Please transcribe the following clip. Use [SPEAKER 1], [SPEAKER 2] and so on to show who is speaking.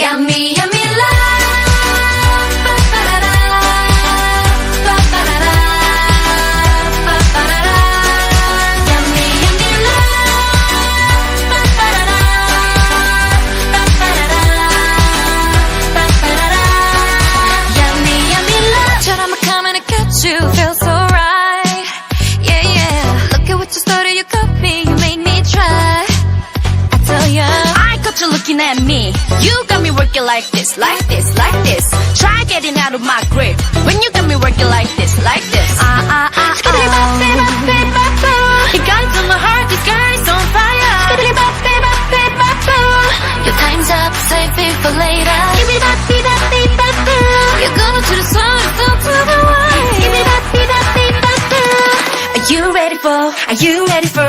[SPEAKER 1] Yummy, yummy love. Ba-ba-da-da. Ba-ba-da-da. Ba-ba-da-da. Yummy, yummy love. Ba-ba-da-da. Ba-ba-da-da. Ba-ba-da-da. Yummy, yummy love. 처럼 coming to catch you, feels so right. Yeah, yeah. Look at what you started, you got me, you made me try. I tell ya, I got you looking at me. You got me working like this, like this, like this. Try getting out of my grip when you got me working like this, like this. You got into my heart, this guy is on fire. Your time's up, save it for later. You're going to the sun, down to the right. Are you ready for